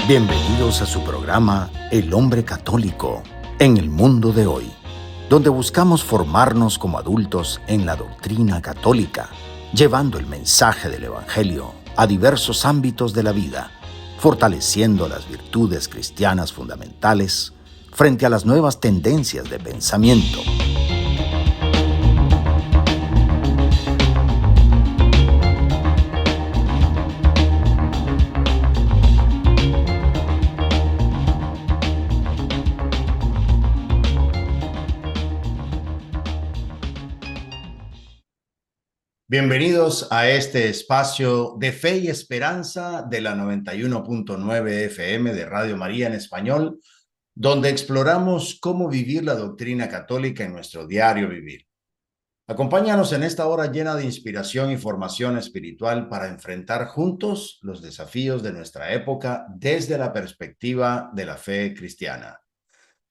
Bienvenidos a su programa El Hombre Católico en el mundo de hoy, donde buscamos formarnos como adultos en la doctrina católica, llevando el mensaje del Evangelio a diversos ámbitos de la vida, fortaleciendo las virtudes cristianas fundamentales frente a las nuevas tendencias de pensamiento. Bienvenidos a este espacio de fe y esperanza de la 91.9 FM de Radio María en español, donde exploramos cómo vivir la doctrina católica en nuestro diario vivir. Acompáñanos en esta hora llena de inspiración y formación espiritual para enfrentar juntos los desafíos de nuestra época desde la perspectiva de la fe cristiana.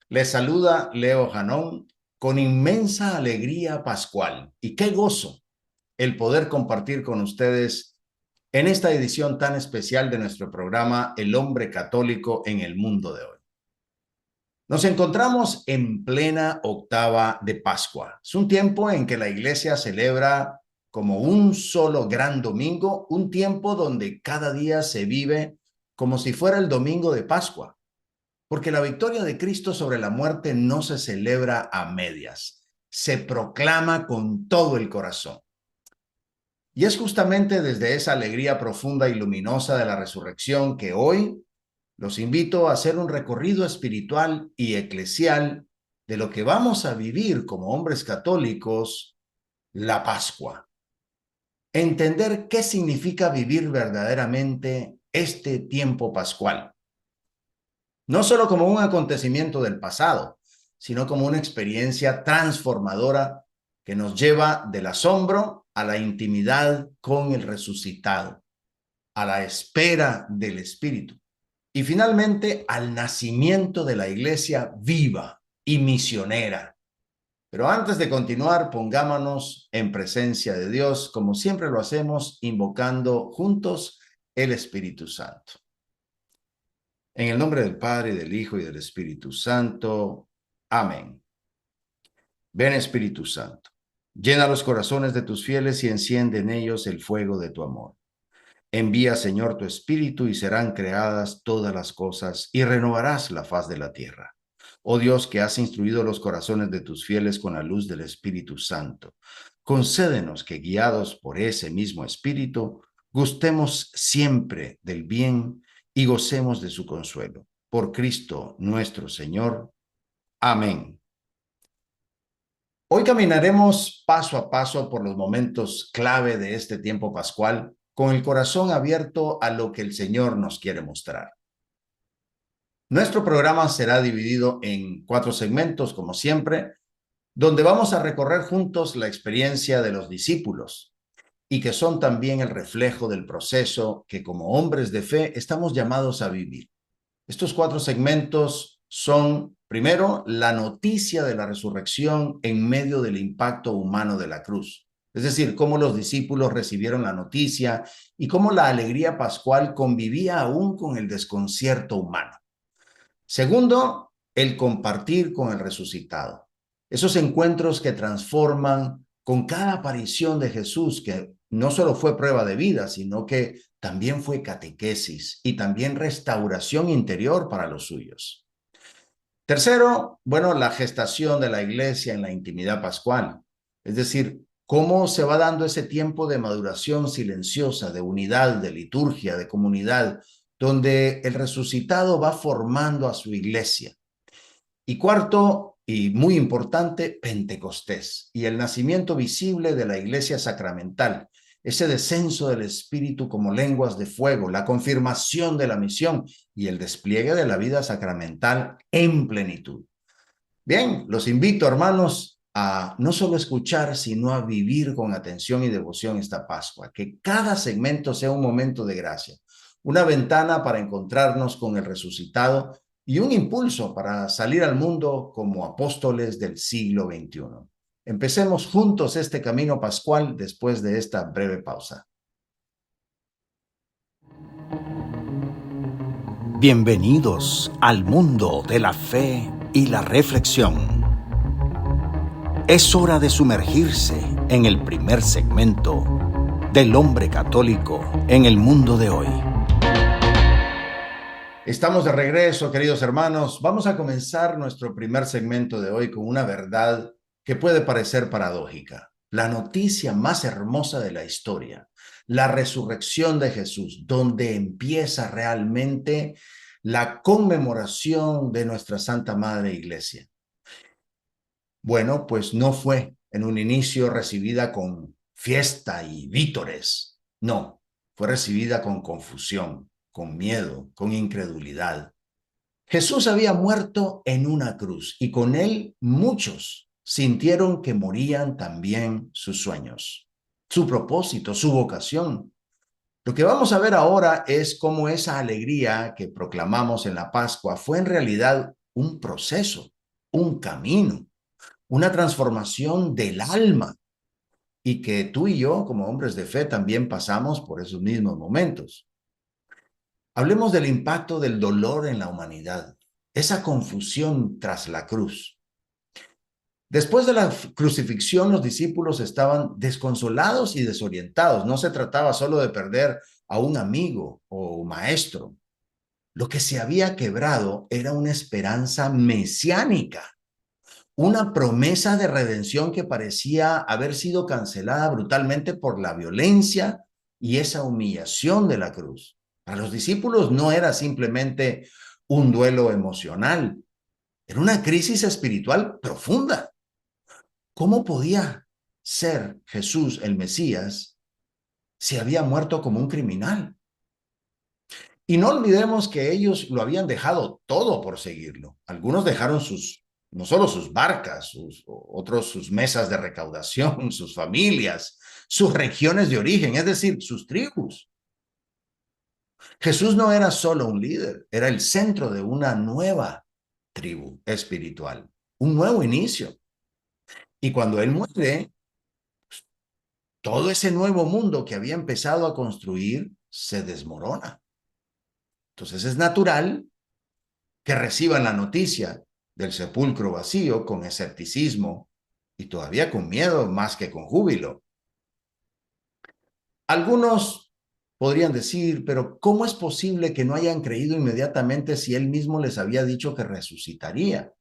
Les saluda Leo Janón con inmensa alegría pascual y qué gozo el poder compartir con ustedes en esta edición tan especial de nuestro programa El Hombre Católico en el mundo de hoy. Nos encontramos en plena octava de Pascua. Es un tiempo en que la Iglesia celebra como un solo gran domingo, un tiempo donde cada día se vive como si fuera el domingo de Pascua, porque la victoria de Cristo sobre la muerte no se celebra a medias, se proclama con todo el corazón. Y es justamente desde esa alegría profunda y luminosa de la resurrección que hoy los invito a hacer un recorrido espiritual y eclesial de lo que vamos a vivir como hombres católicos, la Pascua. Entender qué significa vivir verdaderamente este tiempo pascual. No solo como un acontecimiento del pasado, sino como una experiencia transformadora que nos lleva del asombro a la intimidad con el resucitado, a la espera del Espíritu y finalmente al nacimiento de la Iglesia viva y misionera. Pero antes de continuar, pongámonos en presencia de Dios, como siempre lo hacemos, invocando juntos el Espíritu Santo. En el nombre del Padre, del Hijo y del Espíritu Santo. Amén. Ven, Espíritu Santo, llena los corazones de tus fieles y enciende en ellos el fuego de tu amor. Envía, Señor, tu Espíritu y serán creadas todas las cosas y renovarás la faz de la tierra. Oh Dios, que has instruido los corazones de tus fieles con la luz del Espíritu Santo, concédenos que, guiados por ese mismo Espíritu, gustemos siempre del bien y gocemos de su consuelo. Por Cristo nuestro Señor. Amén. Hoy caminaremos paso a paso por los momentos clave de este tiempo pascual, con el corazón abierto a lo que el Señor nos quiere mostrar. Nuestro programa será dividido en 4 segmentos, como siempre, donde vamos a recorrer juntos la experiencia de los discípulos y que son también el reflejo del proceso que como hombres de fe estamos llamados a vivir. Estos 4 segmentos son, primero, la noticia de la resurrección en medio del impacto humano de la cruz. Es decir, cómo los discípulos recibieron la noticia y cómo la alegría pascual convivía aún con el desconcierto humano. Segundo, el compartir con el resucitado. Esos encuentros que transforman con cada aparición de Jesús, que no solo fue prueba de vida, sino que también fue catequesis y también restauración interior para los suyos. Tercero, la gestación de la iglesia en la intimidad pascual. Es decir, cómo se va dando ese tiempo de maduración silenciosa, de unidad, de liturgia, de comunidad, donde el resucitado va formando a su iglesia. Y cuarto, y muy importante, Pentecostés y el nacimiento visible de la iglesia sacramental, ese descenso del Espíritu como lenguas de fuego, la confirmación de la misión y el despliegue de la vida sacramental en plenitud. Bien, los invito, hermanos, a no solo escuchar, sino a vivir con atención y devoción esta Pascua, que cada segmento sea un momento de gracia, una ventana para encontrarnos con el resucitado y un impulso para salir al mundo como apóstoles del siglo XXI. Empecemos juntos este camino pascual después de esta breve pausa. Bienvenidos al mundo de la fe y la reflexión. Es hora de sumergirse en el primer segmento del hombre católico en el mundo de hoy. Estamos de regreso, queridos hermanos. Vamos a comenzar nuestro primer segmento de hoy con una verdad que puede parecer paradójica. La noticia más hermosa de la historia, la resurrección de Jesús, donde empieza realmente la conmemoración de nuestra Santa Madre Iglesia. Bueno, pues no fue en un inicio recibida con fiesta y vítores. No, fue recibida con confusión, con miedo, con incredulidad. Jesús había muerto en una cruz y con él muchos sintieron que morían también sus sueños, su propósito, su vocación. Lo que vamos a ver ahora es cómo esa alegría que proclamamos en la Pascua fue en realidad un proceso, un camino, una transformación del alma y que tú y yo, como hombres de fe, también pasamos por esos mismos momentos. Hablemos del impacto del dolor en la humanidad, esa confusión tras la cruz. Después de la crucifixión, los discípulos estaban desconsolados y desorientados. No se trataba solo de perder a un amigo o maestro. Lo que se había quebrado era una esperanza mesiánica, una promesa de redención que parecía haber sido cancelada brutalmente por la violencia y esa humillación de la cruz. Para los discípulos no era simplemente un duelo emocional, era una crisis espiritual profunda. ¿Cómo podía ser Jesús el Mesías si había muerto como un criminal? Y no olvidemos que ellos lo habían dejado todo por seguirlo. Algunos dejaron no solo sus barcas, otros sus mesas de recaudación, sus familias, sus regiones de origen, es decir, sus tribus. Jesús no era solo un líder, era el centro de una nueva tribu espiritual, un nuevo inicio. Y cuando él muere, todo ese nuevo mundo que había empezado a construir se desmorona. Entonces es natural que reciban la noticia del sepulcro vacío con escepticismo y todavía con miedo más que con júbilo. Algunos podrían decir, pero ¿cómo es posible que no hayan creído inmediatamente si él mismo les había dicho que resucitaría?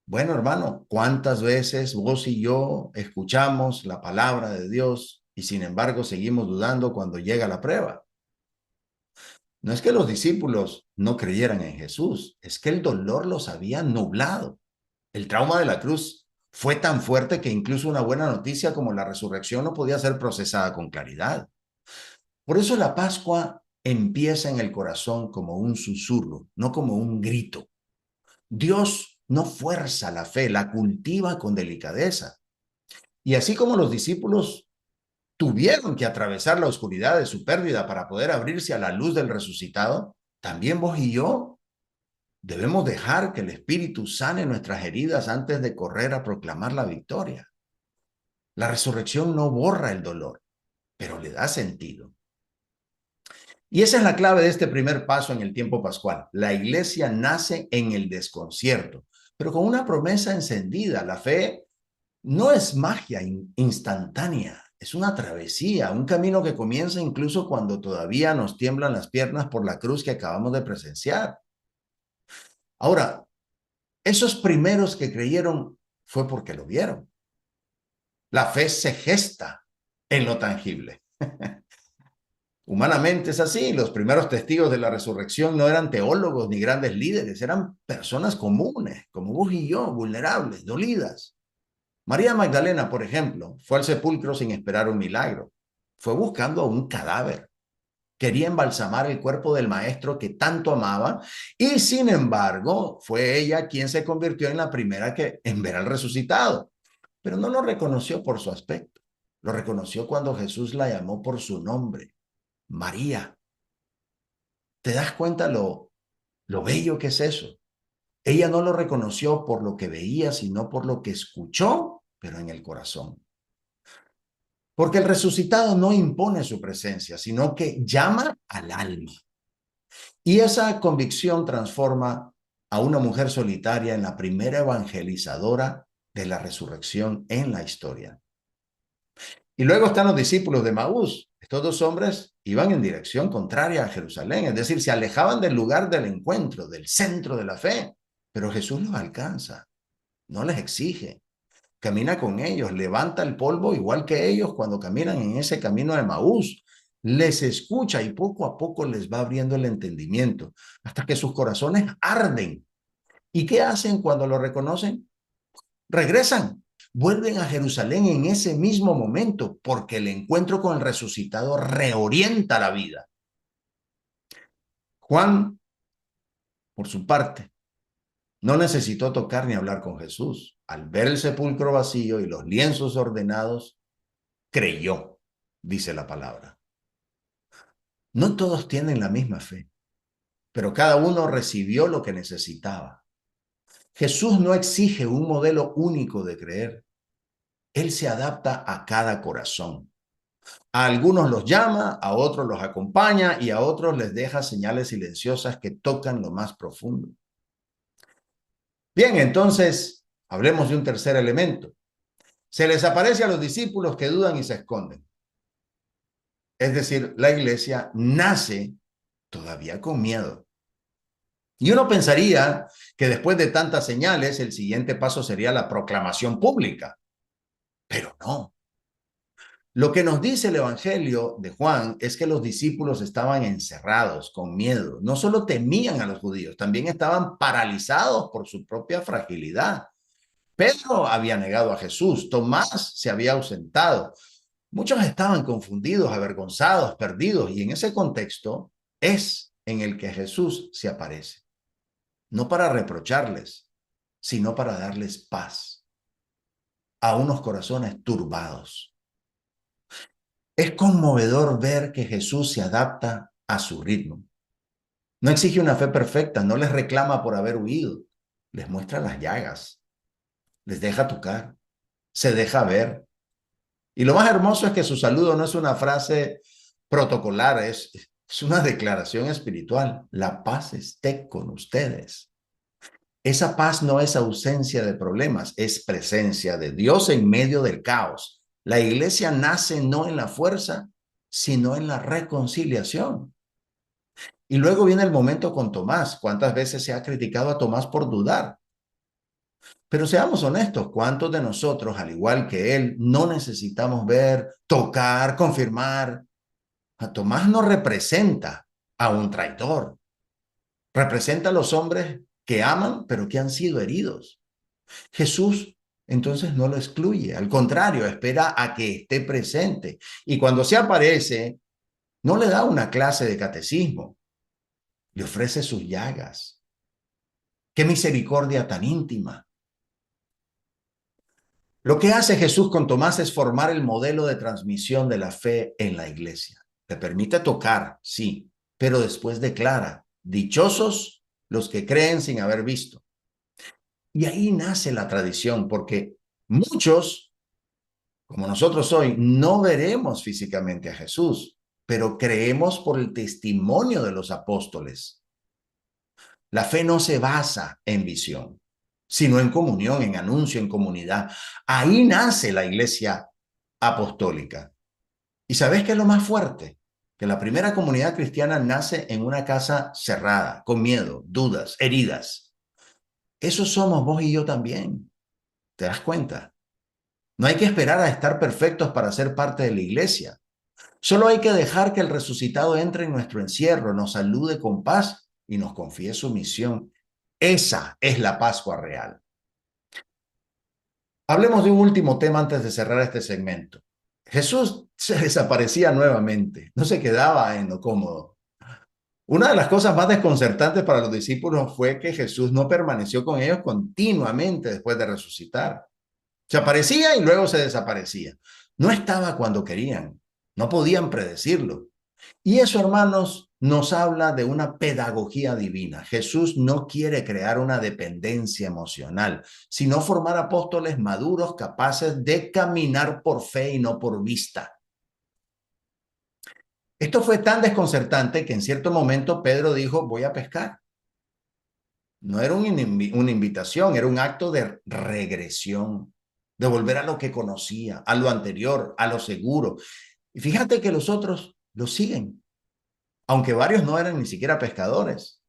Bueno, hermano, ¿cuántas veces vos y yo escuchamos la palabra de Dios y sin embargo seguimos dudando cuando llega la prueba? No es que los discípulos no creyeran en Jesús, es que el dolor los había nublado. El trauma de la cruz fue tan fuerte que incluso una buena noticia como la resurrección no podía ser procesada con claridad. Por eso la Pascua empieza en el corazón como un susurro, no como un grito. Dios no fuerza la fe, la cultiva con delicadeza. Y así como los discípulos tuvieron que atravesar la oscuridad de su pérdida para poder abrirse a la luz del resucitado, también vos y yo debemos dejar que el Espíritu sane nuestras heridas antes de correr a proclamar la victoria. La resurrección no borra el dolor, pero le da sentido. Y esa es la clave de este primer paso en el tiempo pascual. La iglesia nace en el desconcierto, pero con una promesa encendida. La fe no es magia instantánea, es una travesía, un camino que comienza incluso cuando todavía nos tiemblan las piernas por la cruz que acabamos de presenciar. Ahora, esos primeros que creyeron fue porque lo vieron. La fe se gesta en lo tangible. Humanamente es así. Los primeros testigos de la resurrección no eran teólogos ni grandes líderes, eran personas comunes, como vos y yo, vulnerables, dolidas. María Magdalena, por ejemplo, fue al sepulcro sin esperar un milagro. Fue buscando a un cadáver. Quería embalsamar el cuerpo del maestro que tanto amaba y sin embargo fue ella quien se convirtió en la primera en ver al resucitado. Pero no lo reconoció por su aspecto. Lo reconoció cuando Jesús la llamó por su nombre, María. ¿Te das cuenta lo bello que es eso? Ella no lo reconoció por lo que veía, sino por lo que escuchó, pero en el corazón. Porque el resucitado no impone su presencia, sino que llama al alma. Y esa convicción transforma a una mujer solitaria en la primera evangelizadora de la resurrección en la historia. Y luego están los discípulos de Maús. Estos dos hombres iban en dirección contraria a Jerusalén, es decir, se alejaban del lugar del encuentro, del centro de la fe. Pero Jesús los alcanza, no les exige, camina con ellos, levanta el polvo igual que ellos cuando caminan en ese camino de Maús. Les escucha y poco a poco les va abriendo el entendimiento hasta que sus corazones arden. ¿Y qué hacen cuando lo reconocen? Regresan, vuelven a Jerusalén en ese mismo momento porque el encuentro con el resucitado reorienta la vida. Juan, por su parte, no necesitó tocar ni hablar con Jesús. Al ver el sepulcro vacío y los lienzos ordenados, creyó, dice la palabra. No todos tienen la misma fe, pero cada uno recibió lo que necesitaba. Jesús no exige un modelo único de creer. Él se adapta a cada corazón. A algunos los llama, a otros los acompaña y a otros les deja señales silenciosas que tocan lo más profundo. Bien, entonces, hablemos de un tercer elemento. Se les aparece a los discípulos que dudan y se esconden. Es decir, la iglesia nace todavía con miedo. Y uno pensaría que después de tantas señales, el siguiente paso sería la proclamación pública. Pero no. Lo que nos dice el Evangelio de Juan es que los discípulos estaban encerrados, con miedo. No solo temían a los judíos, también estaban paralizados por su propia fragilidad. Pedro había negado a Jesús, Tomás se había ausentado. Muchos estaban confundidos, avergonzados, perdidos, y en ese contexto es en el que Jesús se aparece. No para reprocharles, sino para darles paz a unos corazones turbados. Es conmovedor ver que Jesús se adapta a su ritmo. No exige una fe perfecta, no les reclama por haber huido, les muestra las llagas, les deja tocar, se deja ver. Y lo más hermoso es que su saludo no es una frase protocolar, es una declaración espiritual. La paz esté con ustedes. Esa paz no es ausencia de problemas, es presencia de Dios en medio del caos. La iglesia nace no en la fuerza, sino en la reconciliación. Y luego viene el momento con Tomás. ¿Cuántas veces se ha criticado a Tomás por dudar? Pero seamos honestos, ¿cuántos de nosotros, al igual que él, no necesitamos ver, tocar, confirmar? A Tomás no representa a un traidor. Representa a los hombres que aman, pero que han sido heridos. Jesús entonces no lo excluye, al contrario, espera a que esté presente. Y cuando se aparece, no le da una clase de catecismo, le ofrece sus llagas. ¡Qué misericordia tan íntima! Lo que hace Jesús con Tomás es formar el modelo de transmisión de la fe en la iglesia. Le permite tocar, sí, pero después declara, dichosos los que creen sin haber visto. Y ahí nace la tradición, porque muchos, como nosotros hoy, no veremos físicamente a Jesús, pero creemos por el testimonio de los apóstoles. La fe no se basa en visión, sino en comunión, en anuncio, en comunidad. Ahí nace la iglesia apostólica. ¿Y sabes qué es lo más fuerte? Que la primera comunidad cristiana nace en una casa cerrada, con miedo, dudas, heridas. Eso somos vos y yo también. ¿Te das cuenta? No hay que esperar a estar perfectos para ser parte de la iglesia. Solo hay que dejar que el resucitado entre en nuestro encierro, nos salude con paz y nos confíe su misión. Esa es la Pascua real. Hablemos de un último tema antes de cerrar este segmento. Jesús se desaparecía nuevamente, no se quedaba en lo cómodo. Una de las cosas más desconcertantes para los discípulos fue que Jesús no permaneció con ellos continuamente después de resucitar. Se aparecía y luego se desaparecía. No estaba cuando querían, no podían predecirlo. Y eso, hermanos, nos habla de una pedagogía divina. Jesús no quiere crear una dependencia emocional, sino formar apóstoles maduros capaces de caminar por fe y no por vista. Esto fue tan desconcertante que en cierto momento Pedro dijo, voy a pescar. No era una invitación, era un acto de regresión, de volver a lo que conocía, a lo anterior, a lo seguro. Y fíjate que los otros lo siguen, aunque varios no eran ni siquiera pescadores.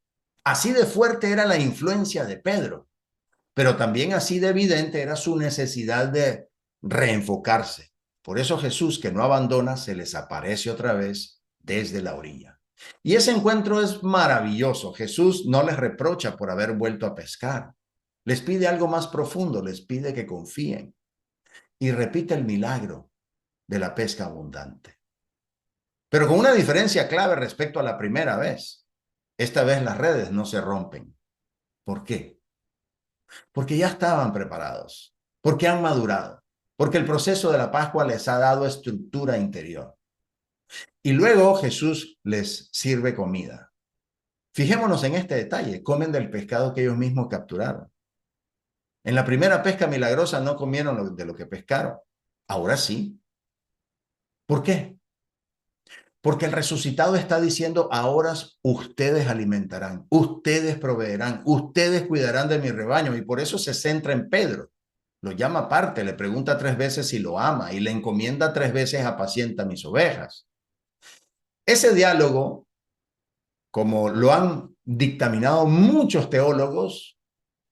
Así de fuerte era la influencia de Pedro, pero también así de evidente era su necesidad de reenfocarse. Por eso Jesús, que no abandona, se les aparece otra vez desde la orilla. Y ese encuentro es maravilloso. Jesús no les reprocha por haber vuelto a pescar. Les pide algo más profundo, les pide que confíen y repite el milagro de la pesca abundante. Pero con una diferencia clave respecto a la primera vez. Esta vez las redes no se rompen. ¿Por qué? Porque ya estaban preparados, porque han madurado, porque el proceso de la Pascua les ha dado estructura interior. Y luego Jesús les sirve comida. Fijémonos en este detalle, comen del pescado que ellos mismos capturaron. En la primera pesca milagrosa no comieron de lo que pescaron, ahora sí. ¿Por qué? Porque el resucitado está diciendo, ahora ustedes alimentarán, ustedes proveerán, ustedes cuidarán de mi rebaño. Y por eso se centra en Pedro. Lo llama aparte, le pregunta 3 veces si lo ama y le encomienda 3 veces apacienta mis ovejas. Ese diálogo, como lo han dictaminado muchos teólogos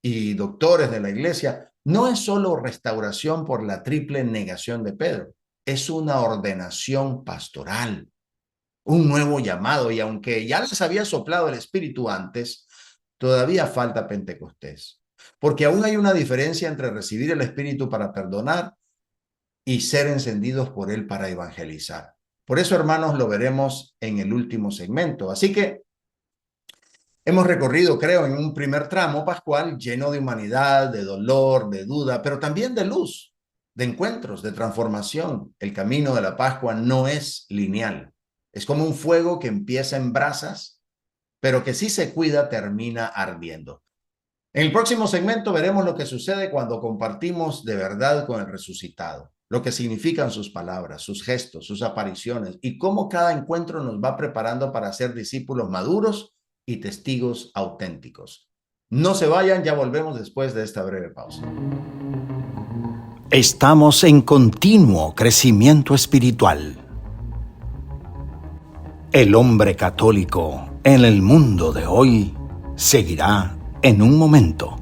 y doctores de la iglesia, no es solo restauración por la triple negación de Pedro, es una ordenación pastoral, un nuevo llamado, y aunque ya les había soplado el Espíritu antes, todavía falta Pentecostés, porque aún hay una diferencia entre recibir el Espíritu para perdonar y ser encendidos por él para evangelizar. Por eso, hermanos, lo veremos en el último segmento. Así que hemos recorrido, creo, en un primer tramo pascual lleno de humanidad, de dolor, de duda, pero también de luz, de encuentros, de transformación. El camino de la Pascua no es lineal. Es como un fuego que empieza en brasas, pero que si se cuida termina ardiendo. En el próximo segmento veremos lo que sucede cuando compartimos de verdad con el resucitado, lo que significan sus palabras, sus gestos, sus apariciones y cómo cada encuentro nos va preparando para ser discípulos maduros y testigos auténticos. No se vayan, ya volvemos después de esta breve pausa. Estamos en continuo crecimiento espiritual. El hombre católico en el mundo de hoy seguirá en un momento.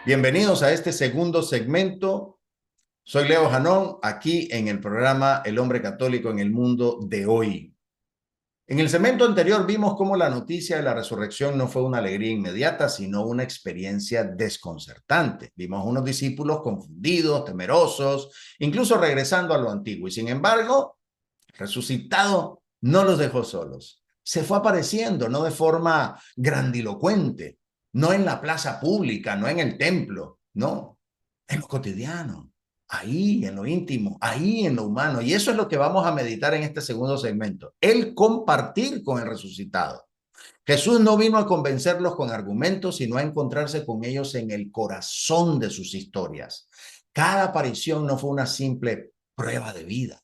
Bienvenidos a este segundo segmento. Soy Leo Janón, aquí en el programa El hombre católico en el mundo de hoy. En el segmento anterior vimos cómo la noticia de la resurrección no fue una alegría inmediata, sino una experiencia desconcertante. Vimos unos discípulos confundidos, temerosos, incluso regresando a lo antiguo. Y sin embargo, resucitado no los dejó solos. Se fue apareciendo, no de forma grandilocuente, no en la plaza pública, no en el templo, no, en lo cotidiano, ahí en lo íntimo, ahí en lo humano. Y eso es lo que vamos a meditar en este segundo segmento, el compartir con el resucitado. Jesús no vino a convencerlos con argumentos, sino a encontrarse con ellos en el corazón de sus historias. Cada aparición no fue una simple prueba de vida,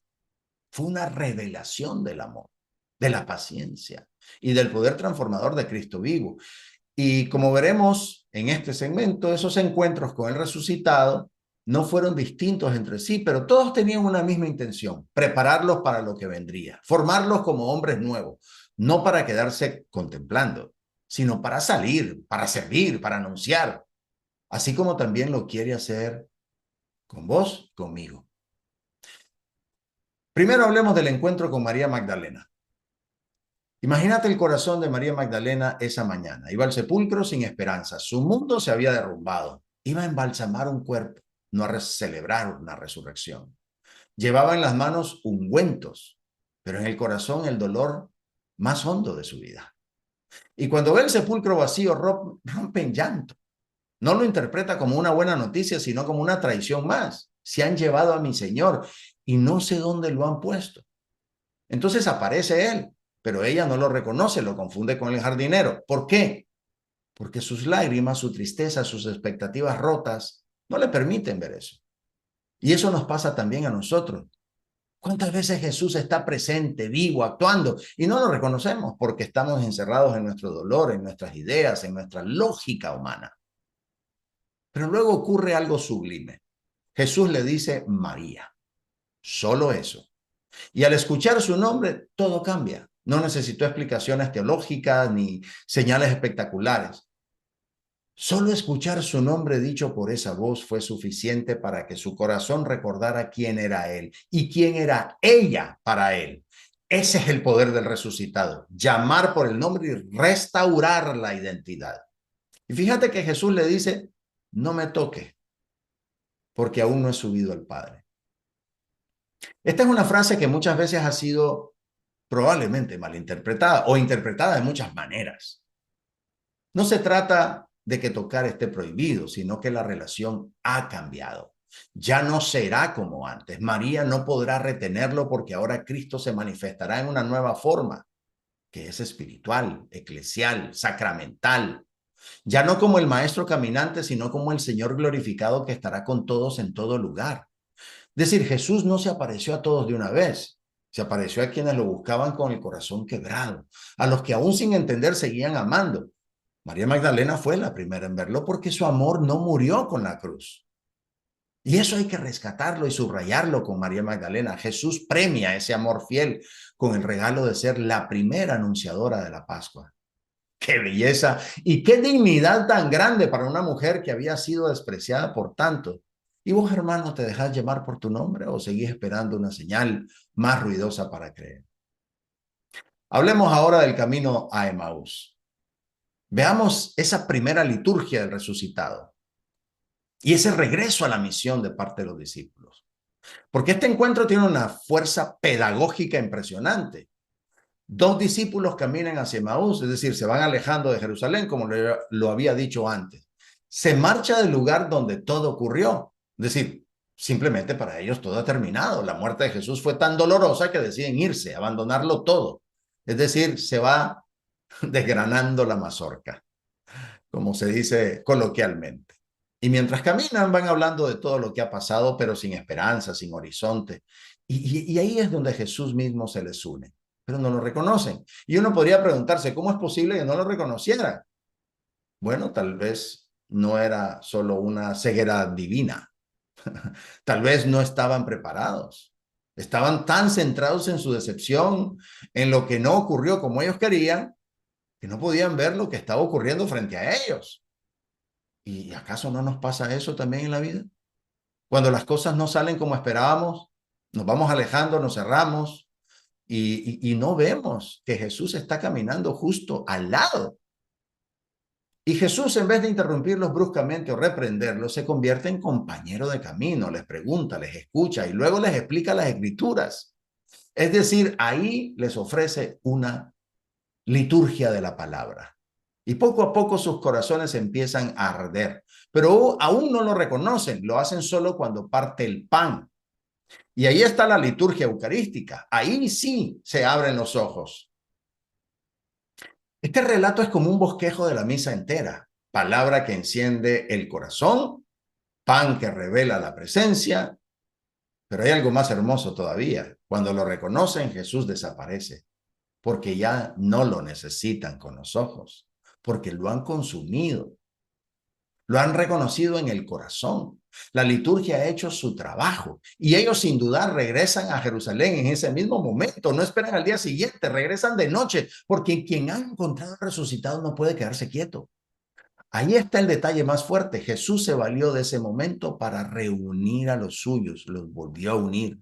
fue una revelación del amor, de la paciencia y del poder transformador de Cristo vivo. Y como veremos en este segmento, esos encuentros con el resucitado no fueron distintos entre sí, pero todos tenían una misma intención: prepararlos para lo que vendría, formarlos como hombres nuevos, no para quedarse contemplando, sino para salir, para servir, para anunciar, así como también lo quiere hacer con vos, conmigo. Primero hablemos del encuentro con María Magdalena. Imagínate el corazón de María Magdalena esa mañana. Iba al sepulcro sin esperanza. Su mundo se había derrumbado. Iba a embalsamar un cuerpo, no a celebrar una resurrección. Llevaba en las manos ungüentos, pero en el corazón el dolor más hondo de su vida. Y cuando ve el sepulcro vacío, rompe en llanto. No lo interpreta como una buena noticia, sino como una traición más. Se han llevado a mi Señor y no sé dónde lo han puesto. Entonces aparece él, pero ella no lo reconoce, lo confunde con el jardinero. ¿Por qué? Porque sus lágrimas, su tristeza, sus expectativas rotas no le permiten ver eso. Y eso nos pasa también a nosotros. ¿Cuántas veces Jesús está presente, vivo, actuando y no lo reconocemos porque estamos encerrados en nuestro dolor, en nuestras ideas, en nuestra lógica humana? Pero luego ocurre algo sublime. Jesús le dice María, solo eso. Y al escuchar su nombre, todo cambia. No necesitó explicaciones teológicas ni señales espectaculares. Solo escuchar su nombre dicho por esa voz fue suficiente para que su corazón recordara quién era él y quién era ella para él. Ese es el poder del resucitado, llamar por el nombre y restaurar la identidad. Y fíjate que Jesús le dice, no me toque, porque aún no he subido al Padre. Esta es una frase que muchas veces ha sido probablemente malinterpretada o interpretada de muchas maneras. No se trata de que tocar esté prohibido, sino que la relación ha cambiado. Ya no será como antes. María no podrá retenerlo porque ahora Cristo se manifestará en una nueva forma, que es espiritual, eclesial, sacramental. Ya no como el maestro caminante, sino como el Señor glorificado que estará con todos en todo lugar. Es decir, Jesús no se apareció a todos de una vez. Se apareció a quienes lo buscaban con el corazón quebrado, a los que aún sin entender seguían amando. María Magdalena fue la primera en verlo porque su amor no murió con la cruz. Y eso hay que rescatarlo y subrayarlo con María Magdalena. Jesús premia ese amor fiel con el regalo de ser la primera anunciadora de la Pascua. ¡Qué belleza! Y qué dignidad tan grande para una mujer que había sido despreciada por tanto. ¿Y vos, hermano, te dejás llamar por tu nombre o seguís esperando una señal más ruidosa para creer? Hablemos ahora del camino a Emaús. Veamos esa primera liturgia del resucitado y ese regreso a la misión de parte de los discípulos. Porque este encuentro tiene una fuerza pedagógica impresionante. Dos discípulos caminan hacia Emaús, es decir, se van alejando de Jerusalén, como lo había dicho antes. Se marcha del lugar donde todo ocurrió. Es decir, simplemente para ellos todo ha terminado. La muerte de Jesús fue tan dolorosa que deciden irse, abandonarlo todo. Es decir, se va desgranando la mazorca, como se dice coloquialmente. Y mientras caminan van hablando de todo lo que ha pasado, pero sin esperanza, sin horizonte. Y ahí es donde Jesús mismo se les une, pero no lo reconocen. Y uno podría preguntarse, ¿cómo es posible que no lo reconocieran? Bueno, tal vez no era solo una ceguera divina. Tal vez no estaban preparados. Estaban tan centrados en su decepción, en lo que no ocurrió como ellos querían, que no podían ver lo que estaba ocurriendo frente a ellos. ¿Y acaso no nos pasa eso también en la vida? Cuando las cosas no salen como esperábamos, nos vamos alejando, nos cerramos y no vemos que Jesús está caminando justo al lado. Y Jesús, en vez de interrumpirlos bruscamente o reprenderlos, se convierte en compañero de camino, les pregunta, les escucha y luego les explica las escrituras. Es decir, ahí les ofrece una liturgia de la palabra. Y poco a poco sus corazones empiezan a arder, pero aún no lo reconocen, lo hacen solo cuando parte el pan. Y ahí está la liturgia eucarística, ahí sí se abren los ojos. Este relato es como un bosquejo de la misa entera, palabra que enciende el corazón, pan que revela la presencia, pero hay algo más hermoso todavía. Cuando lo reconocen, Jesús desaparece, porque ya no lo necesitan con los ojos, porque lo han consumido, lo han reconocido en el corazón. La liturgia ha hecho su trabajo y ellos sin dudar regresan a Jerusalén en ese mismo momento, no esperan al día siguiente, regresan de noche, porque quien ha encontrado resucitado no puede quedarse quieto. Ahí está el detalle más fuerte. Jesús se valió de ese momento para reunir a los suyos, los volvió a unir.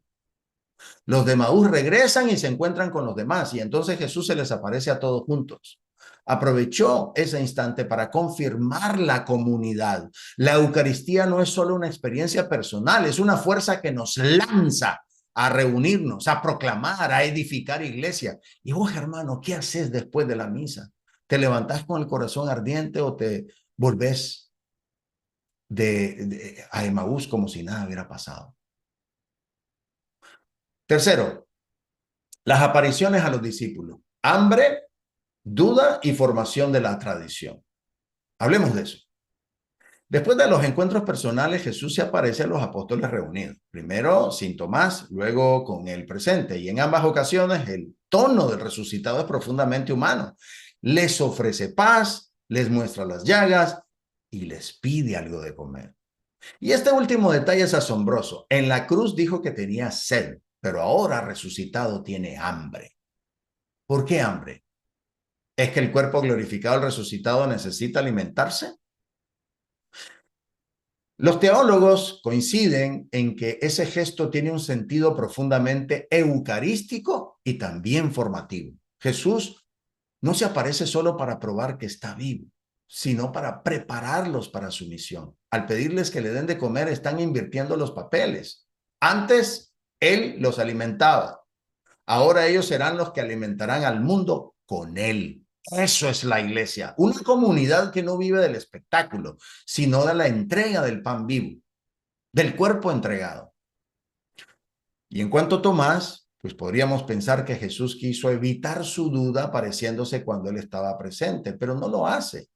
Los de Emaús regresan y se encuentran con los demás y entonces Jesús se les aparece a todos juntos. Aprovechó ese instante para confirmar la comunidad. La Eucaristía no es solo una experiencia personal, es una fuerza que nos lanza a reunirnos, a proclamar, a edificar iglesia. Y vos, hermano, ¿qué haces después de la misa? ¿Te levantás con el corazón ardiente o te volvés a Emaús como si nada hubiera pasado? Tercero, las apariciones a los discípulos. Hambre, duda y formación de la tradición. Hablemos de eso. Después de los encuentros personales, Jesús se aparece a los apóstoles reunidos. Primero sin Tomás, luego con el presente. Y en ambas ocasiones el tono del resucitado es profundamente humano. Les ofrece paz, les muestra las llagas y les pide algo de comer. Y este último detalle es asombroso. En la cruz dijo que tenía sed, pero ahora resucitado tiene hambre. ¿Por qué hambre? ¿Es que el cuerpo glorificado del resucitado necesita alimentarse? Los teólogos coinciden en que ese gesto tiene un sentido profundamente eucarístico y también formativo. Jesús no se aparece solo para probar que está vivo, sino para prepararlos para su misión. Al pedirles que le den de comer, están invirtiendo los papeles. Antes, Él los alimentaba. Ahora ellos serán los que alimentarán al mundo con Él. Eso es la iglesia, una comunidad que no vive del espectáculo, sino de la entrega del pan vivo, del cuerpo entregado. Y en cuanto a Tomás, pues podríamos pensar que Jesús quiso evitar su duda apareciéndose cuando él estaba presente, pero no lo hace.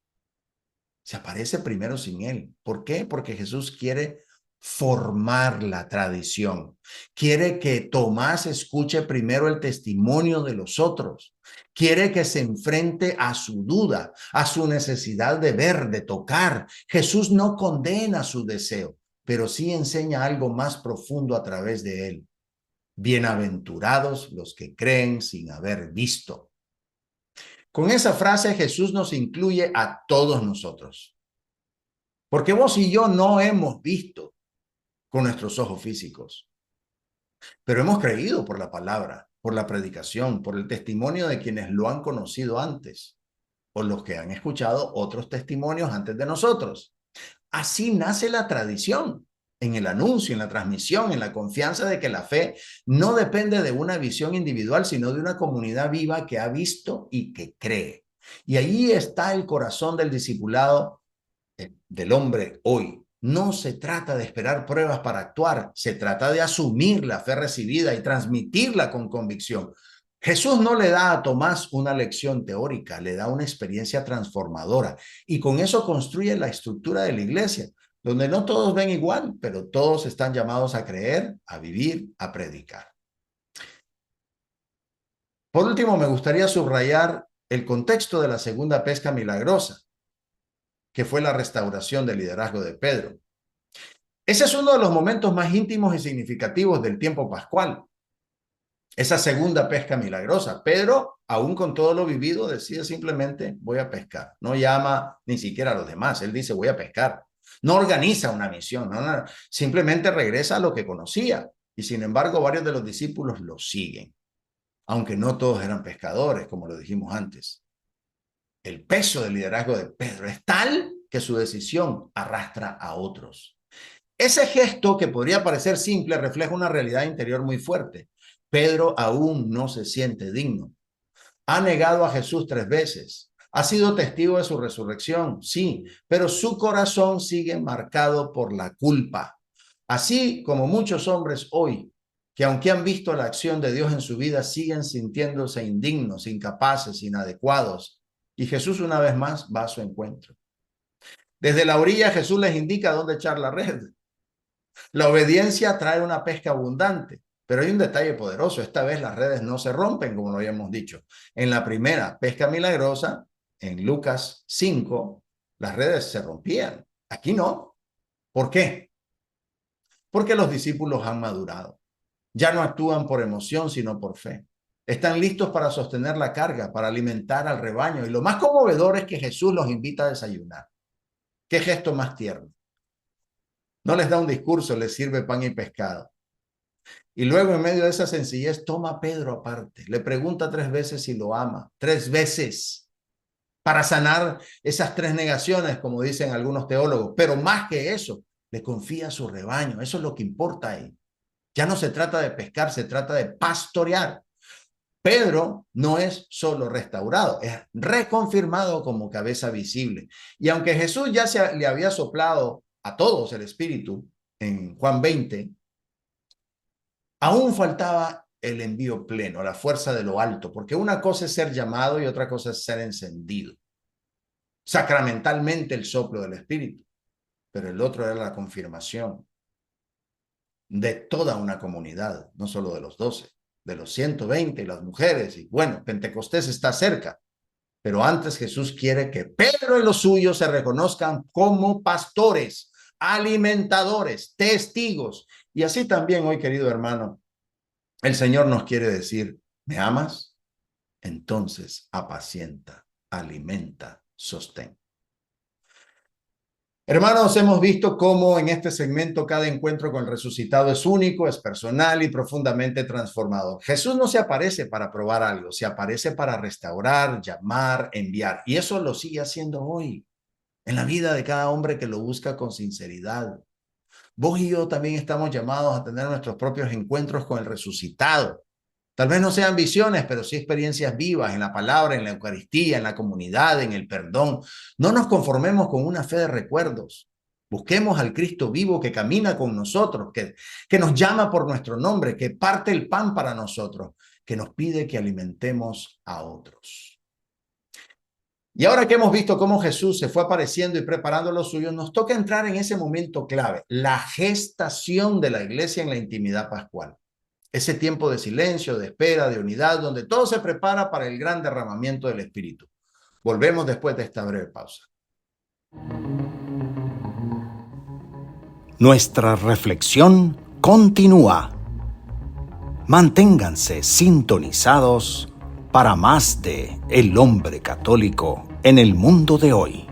Se aparece primero sin él. ¿Por qué? Porque Jesús quiere formar la tradición. Quiere que Tomás escuche primero el testimonio de los otros. Quiere que se enfrente a su duda, a su necesidad de ver, de tocar. Jesús no condena su deseo, pero sí enseña algo más profundo a través de él. Bienaventurados los que creen sin haber visto. Con esa frase Jesús nos incluye a todos nosotros. Porque vos y yo no hemos visto con nuestros ojos físicos, pero hemos creído por la palabra, por la predicación, por el testimonio de quienes lo han conocido antes, o los que han escuchado otros testimonios antes de nosotros. Así nace la tradición, en el anuncio, en la transmisión, en la confianza de que la fe no depende de una visión individual, sino de una comunidad viva que ha visto y que cree. Y allí está el corazón del discipulado del hombre hoy. No se trata de esperar pruebas para actuar, se trata de asumir la fe recibida y transmitirla con convicción. Jesús no le da a Tomás una lección teórica, le da una experiencia transformadora y con eso construye la estructura de la iglesia, donde no todos ven igual, pero todos están llamados a creer, a vivir, a predicar. Por último, me gustaría subrayar el contexto de la segunda pesca milagrosa, que fue la restauración del liderazgo de Pedro. Ese es uno de los momentos más íntimos y significativos del tiempo pascual. Esa segunda pesca milagrosa. Pedro, aún con todo lo vivido, decide simplemente voy a pescar. No llama ni siquiera a los demás. Él dice voy a pescar. No organiza una misión. No, simplemente regresa a lo que conocía. Y sin embargo, varios de los discípulos lo siguen. Aunque no todos eran pescadores, como lo dijimos antes. El peso del liderazgo de Pedro es tal que su decisión arrastra a otros. Ese gesto, que podría parecer simple, refleja una realidad interior muy fuerte. Pedro aún no se siente digno. Ha negado a Jesús 3 veces. Ha sido testigo de su resurrección, sí, pero su corazón sigue marcado por la culpa. Así como muchos hombres hoy, que aunque han visto la acción de Dios en su vida, siguen sintiéndose indignos, incapaces, inadecuados. Y Jesús una vez más va a su encuentro. Desde la orilla Jesús les indica dónde echar la red. La obediencia trae una pesca abundante, pero hay un detalle poderoso. Esta vez las redes no se rompen, como lo habíamos dicho. En la primera pesca milagrosa, en Lucas 5, las redes se rompían. Aquí no. ¿Por qué? Porque los discípulos han madurado. Ya no actúan por emoción, sino por fe. Están listos para sostener la carga, para alimentar al rebaño. Y lo más conmovedor es que Jesús los invita a desayunar. ¿Qué gesto más tierno? No les da un discurso, les sirve pan y pescado. Y luego, en medio de esa sencillez, toma a Pedro aparte. Le pregunta 3 veces si lo ama. 3 veces. Para sanar esas 3 negaciones, como dicen algunos teólogos. Pero más que eso, le confía a su rebaño. Eso es lo que importa ahí. Ya no se trata de pescar, se trata de pastorear. Pedro no es solo restaurado, es reconfirmado como cabeza visible. Y aunque Jesús ya le había soplado a todos el Espíritu en Juan 20, aún faltaba el envío pleno, la fuerza de lo alto, porque una cosa es ser llamado y otra cosa es ser encendido. Sacramentalmente el soplo del Espíritu. pero el otro era la confirmación de toda una comunidad, no solo de los 12, de los 120 y las mujeres. Y bueno, Pentecostés está cerca, pero antes Jesús quiere que Pedro y los suyos se reconozcan como pastores, alimentadores, testigos. Y así también hoy, querido hermano, el Señor nos quiere decir, ¿me amas? Entonces apacienta, alimenta, sostén. Hermanos, hemos visto cómo en este segmento cada encuentro con el resucitado es único, es personal y profundamente transformador. Jesús no se aparece para probar algo, se aparece para restaurar, llamar, enviar. Y eso lo sigue haciendo hoy en la vida de cada hombre que lo busca con sinceridad. Vos y yo también estamos llamados a tener nuestros propios encuentros con el resucitado. Tal vez no sean visiones, pero sí experiencias vivas en la palabra, en la Eucaristía, en la comunidad, en el perdón. No nos conformemos con una fe de recuerdos. Busquemos al Cristo vivo que camina con nosotros, que nos llama por nuestro nombre, que parte el pan para nosotros, que nos pide que alimentemos a otros. Y ahora que hemos visto cómo Jesús se fue apareciendo y preparando lo suyo, nos toca entrar en ese momento clave, la gestación de la iglesia en la intimidad pascual. Ese tiempo de silencio, de espera, de unidad, donde todo se prepara para el gran derramamiento del Espíritu. Volvemos después de esta breve pausa. Nuestra reflexión continúa. Manténganse sintonizados para más de El Hombre Católico en el mundo de hoy.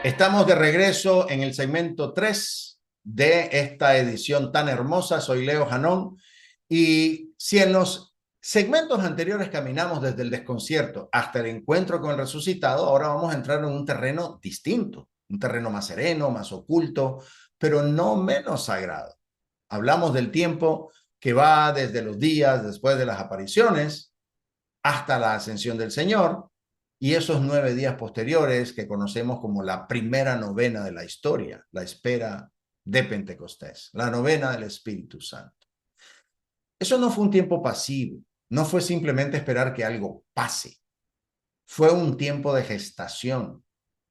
Estamos de regreso en el segmento 3 de esta edición tan hermosa. Soy Leo Janón y si en los segmentos anteriores caminamos desde el desconcierto hasta el encuentro con el resucitado, ahora vamos a entrar en un terreno distinto, un terreno más sereno, más oculto, pero no menos sagrado. Hablamos del tiempo que va desde los días después de las apariciones hasta la ascensión del Señor y esos 9 días posteriores que conocemos como la primera novena de la historia, la espera de Pentecostés, la novena del Espíritu Santo. Eso no fue un tiempo pasivo, no fue simplemente esperar que algo pase, fue un tiempo de gestación,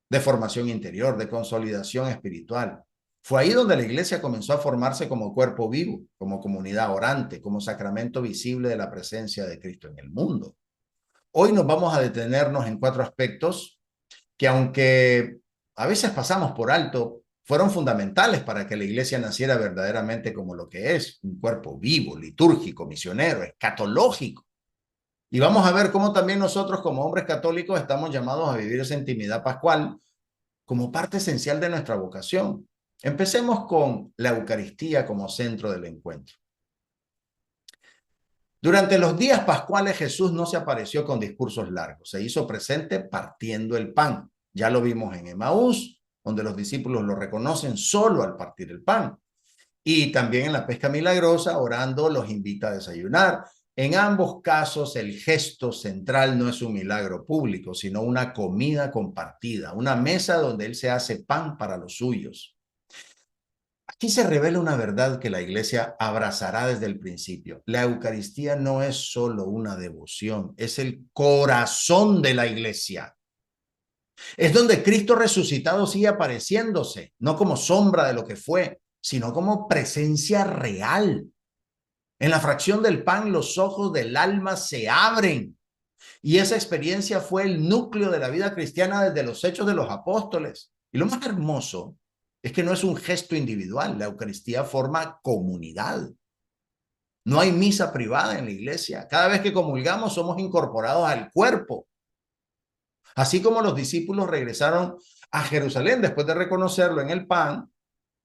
de formación interior, de consolidación espiritual. Fue ahí donde la iglesia comenzó a formarse como cuerpo vivo, como comunidad orante, como sacramento visible de la presencia de Cristo en el mundo. Hoy nos vamos a detenernos en 4 aspectos que, aunque a veces pasamos por alto, fueron fundamentales para que la iglesia naciera verdaderamente como lo que es, un cuerpo vivo, litúrgico, misionero, escatológico. Y vamos a ver cómo también nosotros como hombres católicos estamos llamados a vivir esa intimidad pascual como parte esencial de nuestra vocación. Empecemos con la Eucaristía como centro del encuentro. Durante los días pascuales Jesús no se apareció con discursos largos, se hizo presente partiendo el pan. Ya lo vimos en Emaús, donde los discípulos lo reconocen solo al partir el pan. Y también en la pesca milagrosa, orando, los invita a desayunar. En ambos casos, el gesto central no es un milagro público, sino una comida compartida, una mesa donde Él se hace pan para los suyos. Aquí se revela una verdad que la iglesia abrazará desde el principio. La Eucaristía no es solo una devoción, es el corazón de la iglesia. Es donde Cristo resucitado sigue apareciéndose, no como sombra de lo que fue, sino como presencia real. En la fracción del pan, los ojos del alma se abren. Y esa experiencia fue el núcleo de la vida cristiana desde los Hechos de los Apóstoles. Y lo más hermoso es que no es un gesto individual, la Eucaristía forma comunidad. No hay misa privada en la iglesia. Cada vez que comulgamos somos incorporados al cuerpo. Así como los discípulos regresaron a Jerusalén después de reconocerlo en el pan,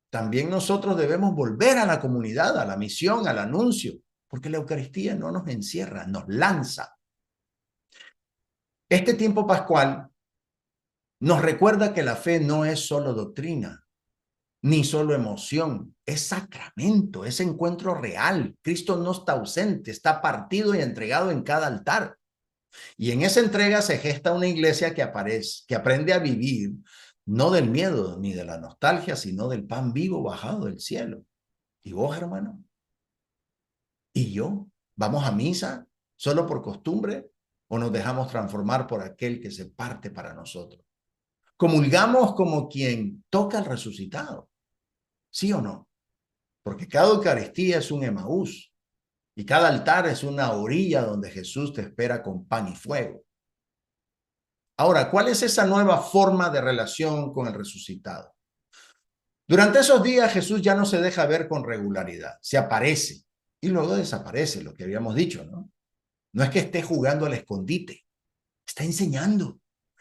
también nosotros debemos volver a la comunidad, a la misión, al anuncio, porque la Eucaristía no nos encierra, nos lanza. Este tiempo pascual nos recuerda que la fe no es solo doctrina, ni solo emoción, es sacramento, es encuentro real. Cristo no está ausente, está partido y entregado en cada altar. Y en esa entrega se gesta una iglesia que aprende a vivir no del miedo ni de la nostalgia, sino del pan vivo bajado del cielo. ¿Y vos, hermano? ¿Y yo? ¿Vamos a misa solo por costumbre o nos dejamos transformar por aquel que se parte para nosotros? Comulgamos como quien toca al resucitado, ¿sí o no? Porque cada Eucaristía es un Emaús y cada altar es una orilla donde Jesús te espera con pan y fuego. Ahora, ¿cuál es esa nueva forma de relación con el resucitado? Durante esos días Jesús ya no se deja ver con regularidad, se aparece y luego desaparece, lo que habíamos dicho, ¿no? No es que esté jugando al escondite, está enseñando,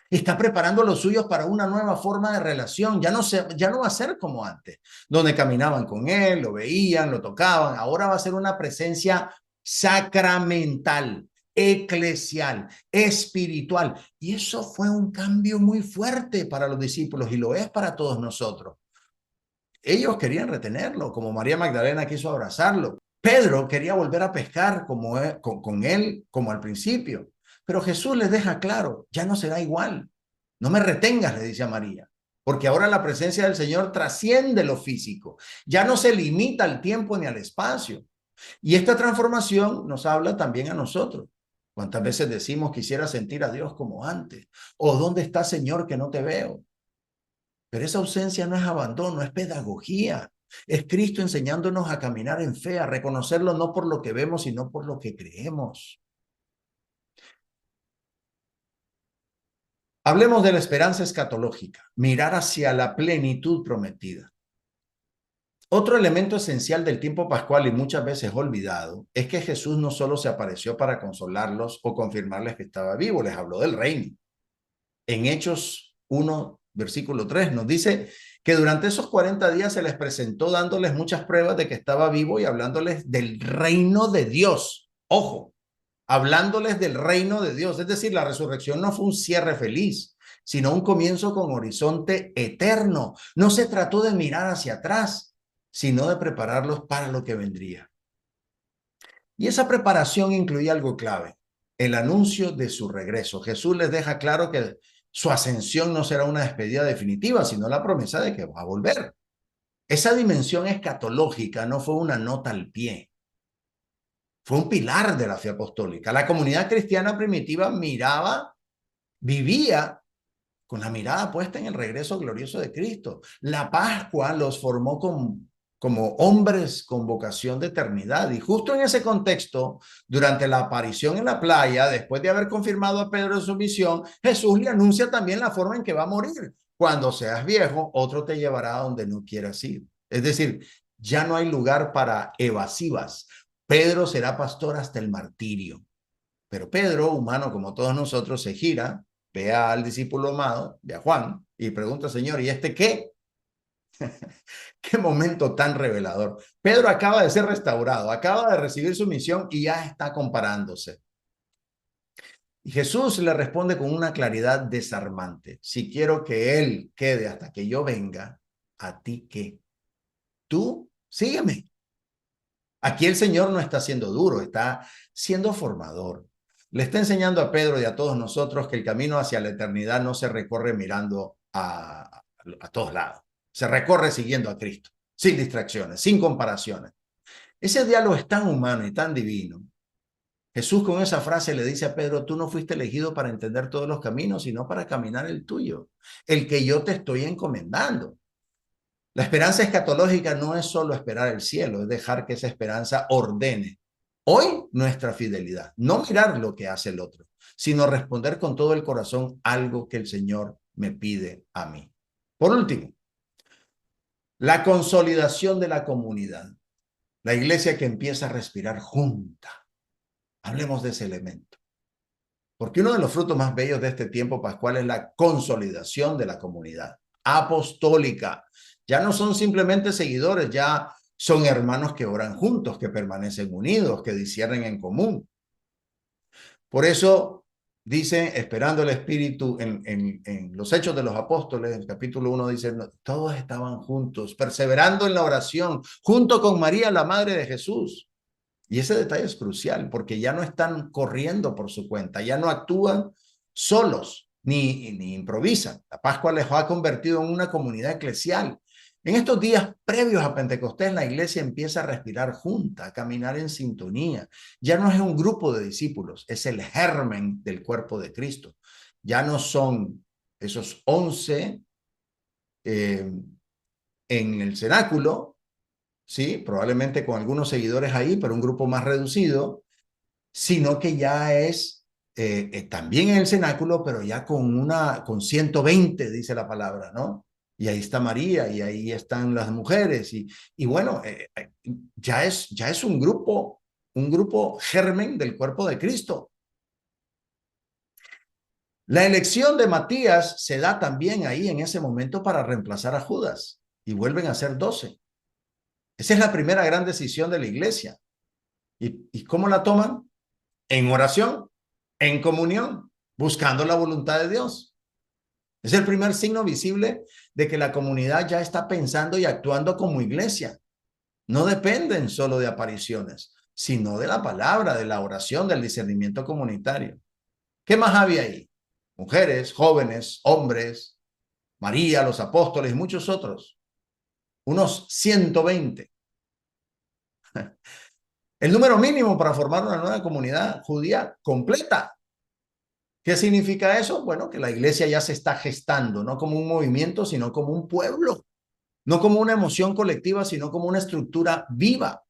está preparando a los suyos para una nueva forma de relación. Ya no va a ser como antes, donde caminaban con él, lo veían, lo tocaban. Ahora va a ser una presencia sacramental, eclesial, espiritual. Y eso fue un cambio muy fuerte para los discípulos y lo es para todos nosotros. Ellos querían retenerlo, como María Magdalena quiso abrazarlo. Pedro quería volver a pescar con él como al principio. Pero Jesús les deja claro, ya no será igual. No me retengas, le dice a María, porque ahora la presencia del Señor trasciende lo físico. Ya no se limita al tiempo ni al espacio. Y esta transformación nos habla también a nosotros. ¿Cuántas veces decimos quisiera sentir a Dios como antes? ¿O dónde está, Señor, que no te veo? Pero esa ausencia no es abandono, es pedagogía. Es Cristo enseñándonos a caminar en fe, a reconocerlo no por lo que vemos, sino por lo que creemos. Hablemos de la esperanza escatológica, mirar hacia la plenitud prometida. Otro elemento esencial del tiempo pascual y muchas veces olvidado es que Jesús no solo se apareció para consolarlos o confirmarles que estaba vivo, les habló del reino. En Hechos 1, versículo 3, nos dice que durante esos 40 días se les presentó dándoles muchas pruebas de que estaba vivo y hablándoles del reino de Dios. Ojo, hablándoles del reino de Dios. Es decir, la resurrección no fue un cierre feliz, sino un comienzo con horizonte eterno. No se trató de mirar hacia atrás, sino de prepararlos para lo que vendría. Y esa preparación incluía algo clave, el anuncio de su regreso. Jesús les deja claro que su ascensión no será una despedida definitiva, sino la promesa de que va a volver. Esa dimensión escatológica no fue una nota al pie, fue un pilar de la fe apostólica. La comunidad cristiana primitiva vivía con la mirada puesta en el regreso glorioso de Cristo. La Pascua los formó como hombres con vocación de eternidad. Y justo en ese contexto, durante la aparición en la playa, después de haber confirmado a Pedro su misión, Jesús le anuncia también la forma en que va a morir. Cuando seas viejo, otro te llevará a donde no quieras ir. Es decir, ya no hay lugar para evasivas. Pedro será pastor hasta el martirio. Pero Pedro, humano como todos nosotros, se gira, ve al discípulo amado, ve a Juan, y pregunta, Señor, ¿y este qué? Qué momento tan revelador. Pedro acaba de ser restaurado, acaba de recibir su misión y ya está comparándose. Y Jesús le responde con una claridad desarmante. Si quiero que él quede hasta que yo venga, ¿a ti qué? Tú sígueme. Aquí el Señor no está siendo duro, está siendo formador. Le está enseñando a Pedro y a todos nosotros que el camino hacia la eternidad no se recorre mirando a todos lados. Se recorre siguiendo a Cristo, sin distracciones, sin comparaciones. Ese diálogo es tan humano y tan divino. Jesús con esa frase le dice a Pedro, tú no fuiste elegido para entender todos los caminos, sino para caminar el tuyo, el que yo te estoy encomendando. La esperanza escatológica no es solo esperar el cielo, es dejar que esa esperanza ordene hoy nuestra fidelidad. No mirar lo que hace el otro, sino responder con todo el corazón algo que el Señor me pide a mí. Por último, la consolidación de la comunidad. La iglesia que empieza a respirar junta. Hablemos de ese elemento. Porque uno de los frutos más bellos de este tiempo pascual es la consolidación de la comunidad apostólica. Ya no son simplemente seguidores, ya son hermanos que oran juntos, que permanecen unidos, que disciernen en común. Por eso dice, esperando el Espíritu, en los Hechos de los Apóstoles, en el capítulo 1 dice, todos estaban juntos, perseverando en la oración, junto con María, la madre de Jesús. Y ese detalle es crucial porque ya no están corriendo por su cuenta, ya no actúan solos ni improvisan. La Pascua les ha convertido en una comunidad eclesial. En estos días previos a Pentecostés, la iglesia empieza a respirar junta, a caminar en sintonía. Ya no es un grupo de discípulos, es el germen del cuerpo de Cristo. Ya no son esos 11 en el cenáculo, ¿sí? Probablemente con algunos seguidores ahí, pero un grupo más reducido, sino que ya es también en el cenáculo, pero ya con 120, dice la palabra, ¿no? Y ahí está María, y ahí están las mujeres, y bueno, ya es un grupo germen del cuerpo de Cristo. La elección de Matías se da también ahí en ese momento para reemplazar a Judas, y vuelven a ser 12. Esa es la primera gran decisión de la iglesia. ¿Y cómo la toman? En oración, en comunión, buscando la voluntad de Dios. Es el primer signo visible de que la comunidad ya está pensando y actuando como iglesia. No dependen solo de apariciones, sino de la palabra, de la oración, del discernimiento comunitario. ¿Qué más había ahí? Mujeres, jóvenes, hombres, María, los apóstoles y muchos otros. Unos 120. El número mínimo para formar una nueva comunidad judía completa. ¿Qué significa eso? Bueno, que la iglesia ya se está gestando, no como un movimiento, sino como un pueblo, no como una emoción colectiva, sino como una estructura viva.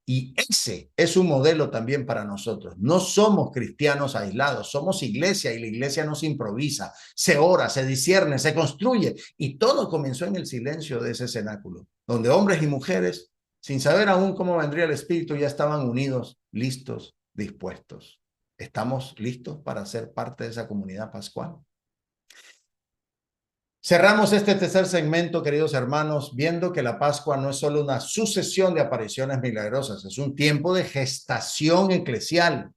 Y ese es un modelo también para nosotros. No somos cristianos aislados, somos iglesia y la iglesia no se improvisa, se ora, se discierne, se construye. Y todo comenzó en el silencio de ese cenáculo, donde hombres y mujeres, sin saber aún cómo vendría el Espíritu, ya estaban unidos, listos, dispuestos. ¿Estamos listos para ser parte de esa comunidad pascual? Cerramos este tercer segmento, queridos hermanos, viendo que la Pascua no es solo una sucesión de apariciones milagrosas, es un tiempo de gestación eclesial,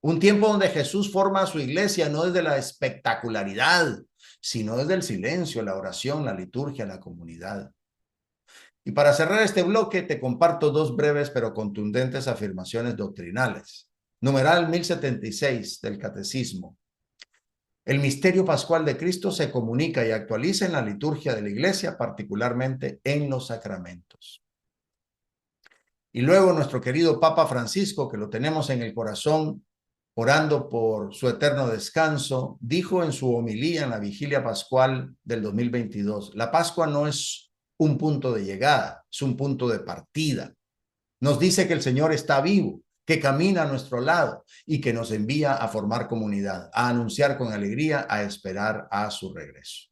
un tiempo donde Jesús forma a su iglesia no desde la espectacularidad, sino desde el silencio, la oración, la liturgia, la comunidad. Y para cerrar este bloque, te comparto dos breves pero contundentes afirmaciones doctrinales. Numeral 1076 del Catecismo. El misterio pascual de Cristo se comunica y actualiza en la liturgia de la iglesia, particularmente en los sacramentos. Y luego nuestro querido Papa Francisco, que lo tenemos en el corazón, orando por su eterno descanso, dijo en su homilía en la vigilia pascual del 2022, la Pascua no es un punto de llegada, es un punto de partida. Nos dice que el Señor está vivo, que camina a nuestro lado y que nos envía a formar comunidad, a anunciar con alegría, a esperar a su regreso.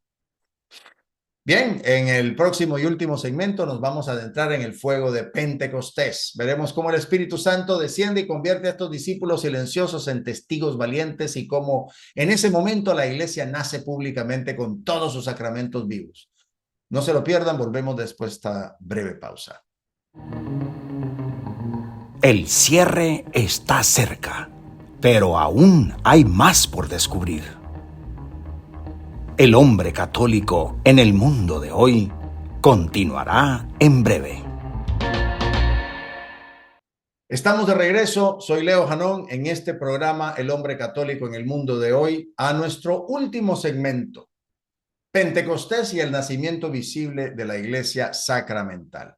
Bien, en el próximo y último segmento nos vamos a adentrar en el fuego de Pentecostés. Veremos cómo el Espíritu Santo desciende y convierte a estos discípulos silenciosos en testigos valientes y cómo en ese momento la iglesia nace públicamente con todos sus sacramentos vivos. No se lo pierdan, volvemos después de esta breve pausa. El cierre está cerca, pero aún hay más por descubrir. El hombre católico en el mundo de hoy continuará en breve. Estamos de regreso, soy Leo Janón en este programa El hombre católico en el mundo de hoy, a nuestro último segmento, Pentecostés y el nacimiento visible de la iglesia sacramental.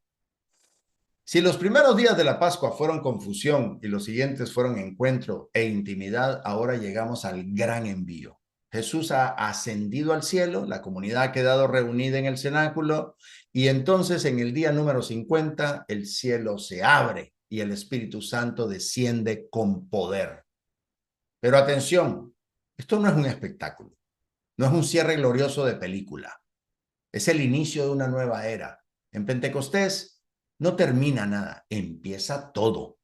Si los primeros días de la Pascua fueron confusión y los siguientes fueron encuentro e intimidad, ahora llegamos al gran envío. Jesús ha ascendido al cielo, la comunidad ha quedado reunida en el cenáculo y entonces en el día número 50 el cielo se abre y el Espíritu Santo desciende con poder. Pero atención, esto no es un espectáculo, no es un cierre glorioso de película, es el inicio de una nueva era. En Pentecostés no termina nada, empieza todo.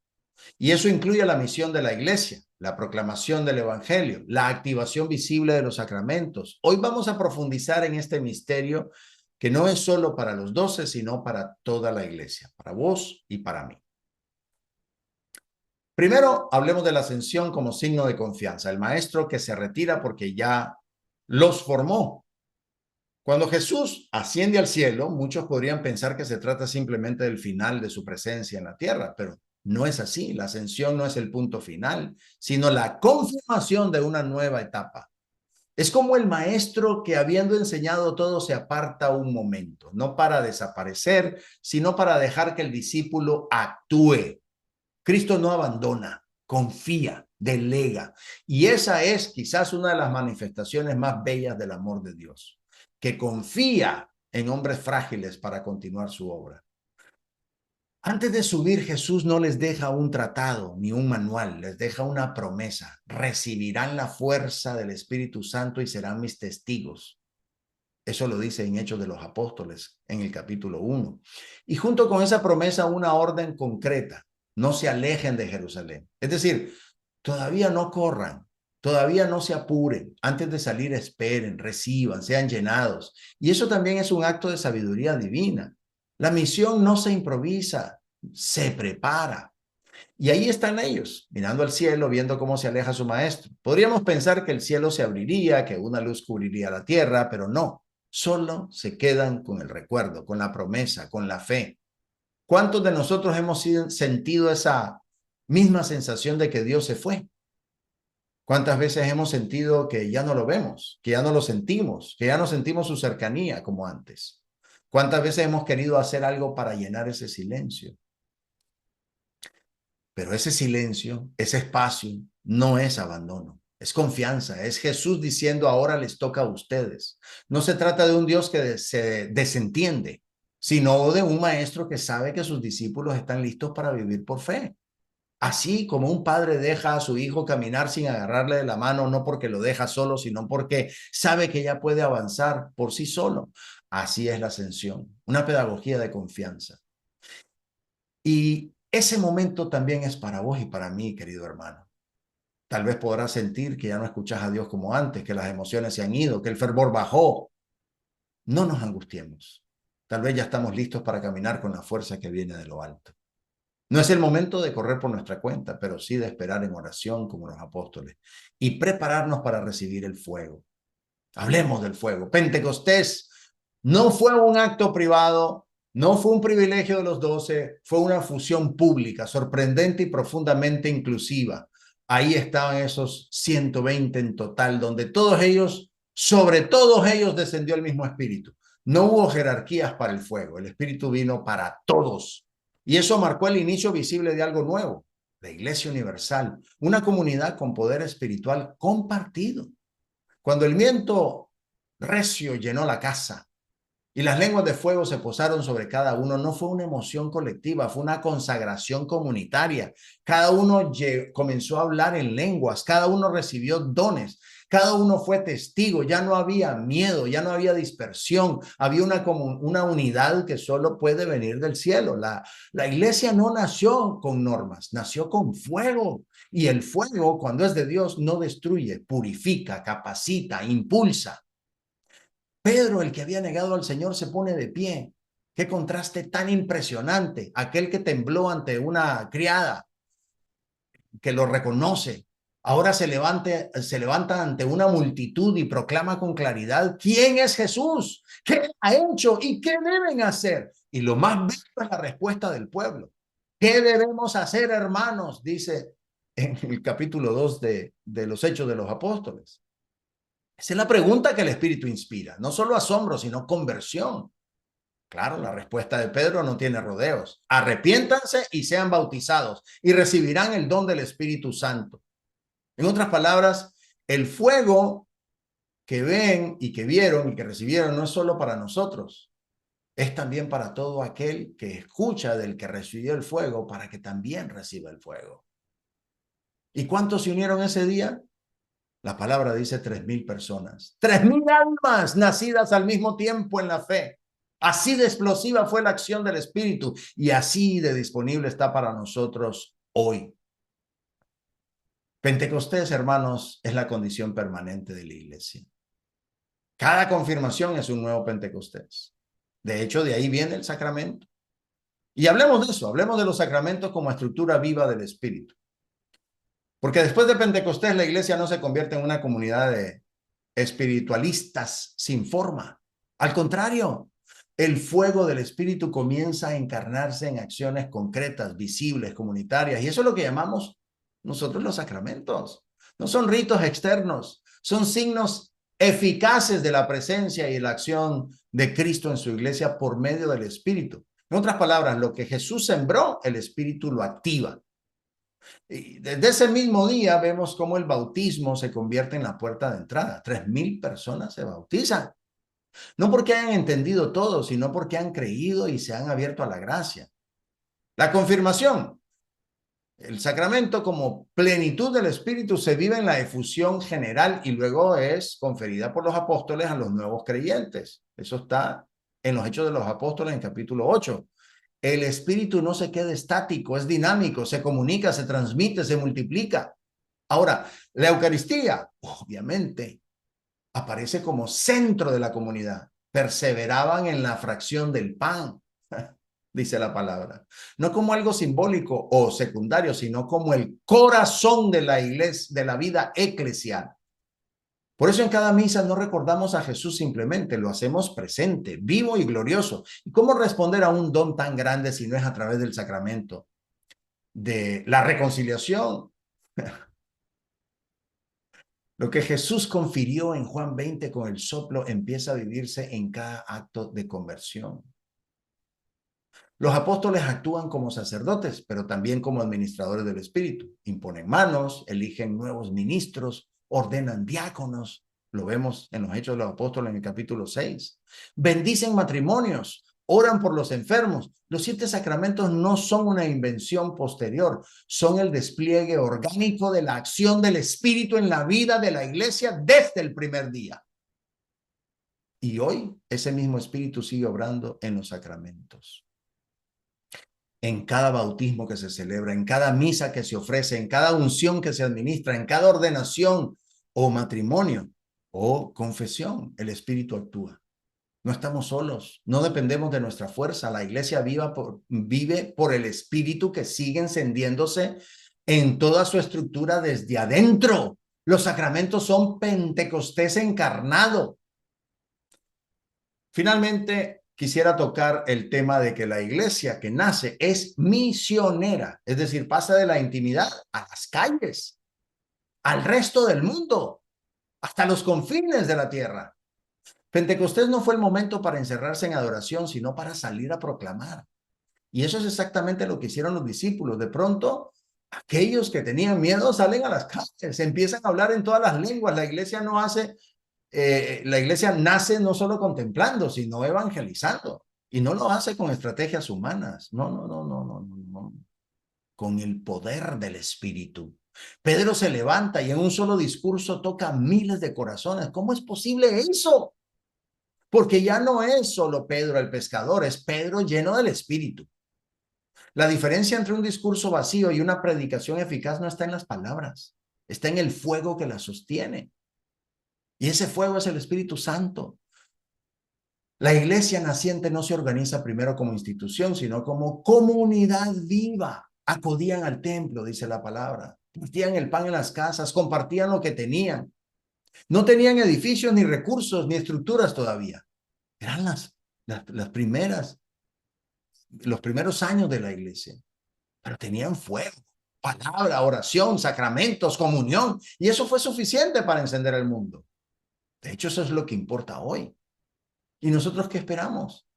Y eso incluye la misión de la iglesia, la proclamación del evangelio, la activación visible de los sacramentos. Hoy vamos a profundizar en este misterio que no es solo para los 12, sino para toda la iglesia, para vos y para mí. Primero, hablemos de la ascensión como signo de confianza, el maestro que se retira porque ya los formó. Cuando Jesús asciende al cielo, muchos podrían pensar que se trata simplemente del final de su presencia en la tierra, pero no es así. La ascensión no es el punto final, sino la confirmación de una nueva etapa. Es como el maestro que habiendo enseñado todo se aparta un momento, no para desaparecer, sino para dejar que el discípulo actúe. Cristo no abandona, confía, delega. Y esa es quizás una de las manifestaciones más bellas del amor de Dios, que confía en hombres frágiles para continuar su obra. Antes de subir, Jesús no les deja un tratado ni un manual, les deja una promesa. Recibirán la fuerza del Espíritu Santo y serán mis testigos. Eso lo dice en Hechos de los Apóstoles, en el capítulo 1. Y junto con esa promesa, una orden concreta: no se alejen de Jerusalén. Es decir, todavía no corran, todavía no se apuren. Antes de salir, esperen, reciban, sean llenados. Y eso también es un acto de sabiduría divina. La misión no se improvisa, se prepara. Y ahí están ellos, mirando al cielo, viendo cómo se aleja su maestro. Podríamos pensar que el cielo se abriría, que una luz cubriría la tierra, pero no. Solo se quedan con el recuerdo, con la promesa, con la fe. ¿Cuántos de nosotros hemos sentido esa misma sensación de que Dios se fue? ¿Cuántas veces hemos sentido que ya no lo vemos, que ya no lo sentimos, que ya no sentimos su cercanía como antes? ¿Cuántas veces hemos querido hacer algo para llenar ese silencio? Pero ese silencio, ese espacio, no es abandono, es confianza, es Jesús diciendo: ahora les toca a ustedes. No se trata de un Dios que se desentiende, sino de un maestro que sabe que sus discípulos están listos para vivir por fe. Así como un padre deja a su hijo caminar sin agarrarle de la mano, no porque lo deja solo, sino porque sabe que ya puede avanzar por sí solo. Así es la ascensión, una pedagogía de confianza. Y ese momento también es para vos y para mí, querido hermano. Tal vez podrás sentir que ya no escuchas a Dios como antes, que las emociones se han ido, que el fervor bajó. No nos angustiemos. Tal vez ya estamos listos para caminar con la fuerza que viene de lo alto. No es el momento de correr por nuestra cuenta, pero sí de esperar en oración como los apóstoles y prepararnos para recibir el fuego. Hablemos del fuego. Pentecostés no fue un acto privado, no fue un privilegio de los 12, fue una fusión pública, sorprendente y profundamente inclusiva. Ahí estaban esos 120 en total, donde todos ellos, sobre todos ellos descendió el mismo espíritu. No hubo jerarquías para el fuego, el espíritu vino para todos. Y eso marcó el inicio visible de algo nuevo, la Iglesia Universal, una comunidad con poder espiritual compartido. Cuando el viento recio llenó la casa y las lenguas de fuego se posaron sobre cada uno, no fue una emoción colectiva, fue una consagración comunitaria. Cada uno comenzó a hablar en lenguas, cada uno recibió dones, cada uno fue testigo, ya no había miedo, ya no había dispersión, había una unidad que solo puede venir del cielo. La iglesia no nació con normas, nació con fuego. Y el fuego, cuando es de Dios, no destruye, purifica, capacita, impulsa. Pedro, el que había negado al Señor, se pone de pie. Qué contraste tan impresionante. Aquel que tembló ante una criada que lo reconoce, ahora se levanta ante una multitud y proclama con claridad quién es Jesús, qué ha hecho y qué deben hacer. Y lo más bello es la respuesta del pueblo. ¿Qué debemos hacer, hermanos? Dice en el capítulo 2 de los Hechos de los Apóstoles. Esa es la pregunta que el Espíritu inspira, no solo asombro, sino conversión. Claro, la respuesta de Pedro no tiene rodeos. Arrepiéntanse y sean bautizados y recibirán el don del Espíritu Santo. En otras palabras, el fuego que ven y que vieron y que recibieron no es solo para nosotros, es también para todo aquel que escucha del que recibió el fuego para que también reciba el fuego. ¿Y cuántos se unieron ese día? La palabra dice 3,000 personas. 3,000 almas nacidas al mismo tiempo en la fe. Así de explosiva fue la acción del Espíritu y así de disponible está para nosotros hoy. Pentecostés, hermanos, es la condición permanente de la iglesia. Cada confirmación es un nuevo Pentecostés. De hecho, de ahí viene el sacramento. Y hablemos de eso, hablemos de los sacramentos como estructura viva del Espíritu. Porque después de Pentecostés, la iglesia no se convierte en una comunidad de espiritualistas sin forma. Al contrario, el fuego del Espíritu comienza a encarnarse en acciones concretas, visibles, comunitarias. Y eso es lo que llamamos nosotros los sacramentos. No son ritos externos, son signos eficaces de la presencia y la acción de Cristo en su iglesia por medio del Espíritu. En otras palabras, lo que Jesús sembró, el Espíritu lo activa. Y desde ese mismo día vemos cómo el bautismo se convierte en la puerta de entrada. 3,000 personas se bautizan. No porque hayan entendido todo, sino porque han creído y se han abierto a la gracia. La confirmación. El sacramento como plenitud del Espíritu se vive en la efusión general y luego es conferida por los apóstoles a los nuevos creyentes. Eso está en los Hechos de los Apóstoles en capítulo 8. El Espíritu no se queda estático, es dinámico, se comunica, se transmite, se multiplica. Ahora, la Eucaristía, obviamente, aparece como centro de la comunidad. Perseveraban en la fracción del pan, dice la palabra. No como algo simbólico o secundario, sino como el corazón de la iglesia, de la vida eclesial. Por eso en cada misa no recordamos a Jesús simplemente, lo hacemos presente, vivo y glorioso. ¿Y cómo responder a un don tan grande si no es a través del sacramento? De la reconciliación. Lo que Jesús confirió en Juan 20 con el soplo empieza a vivirse en cada acto de conversión. Los apóstoles actúan como sacerdotes, pero también como administradores del Espíritu. Imponen manos, eligen nuevos ministros, ordenan diáconos. Lo vemos en los Hechos de los Apóstoles en el capítulo 6. Bendicen matrimonios, oran por los enfermos. Los 7 sacramentos no son una invención posterior, son el despliegue orgánico de la acción del Espíritu en la vida de la iglesia desde el primer día. Y hoy ese mismo Espíritu sigue obrando en los sacramentos. En cada bautismo que se celebra, en cada misa que se ofrece, en cada unción que se administra, en cada ordenación o matrimonio o confesión, el Espíritu actúa. No estamos solos, no dependemos de nuestra fuerza. La iglesia vive por el Espíritu que sigue encendiéndose en toda su estructura desde adentro. Los sacramentos son Pentecostés encarnado. Finalmente, quisiera tocar el tema de que la iglesia que nace es misionera, es decir, pasa de la intimidad a las calles, al resto del mundo, hasta los confines de la tierra. Pentecostés no fue el momento para encerrarse en adoración, sino para salir a proclamar. Y eso es exactamente lo que hicieron los discípulos. De pronto, aquellos que tenían miedo salen a las calles, empiezan a hablar en todas las lenguas. La iglesia la iglesia nace no solo contemplando, sino evangelizando. Y no lo hace con estrategias humanas. No. Con el poder del Espíritu. Pedro se levanta y en un solo discurso toca miles de corazones. ¿Cómo es posible eso? Porque ya no es solo Pedro el pescador, es Pedro lleno del Espíritu. La diferencia entre un discurso vacío y una predicación eficaz no está en las palabras, está en el fuego que las sostiene. Y ese fuego es el Espíritu Santo. La iglesia naciente no se organiza primero como institución, sino como comunidad viva. Acudían al templo, dice la palabra. Partían el pan en las casas, compartían lo que tenían. No tenían edificios, ni recursos, ni estructuras todavía. Eran las primeras, los primeros años de la iglesia. Pero tenían fuego, palabra, oración, sacramentos, comunión. Y eso fue suficiente para encender el mundo. De hecho, eso es lo que importa hoy. ¿Y nosotros qué esperamos?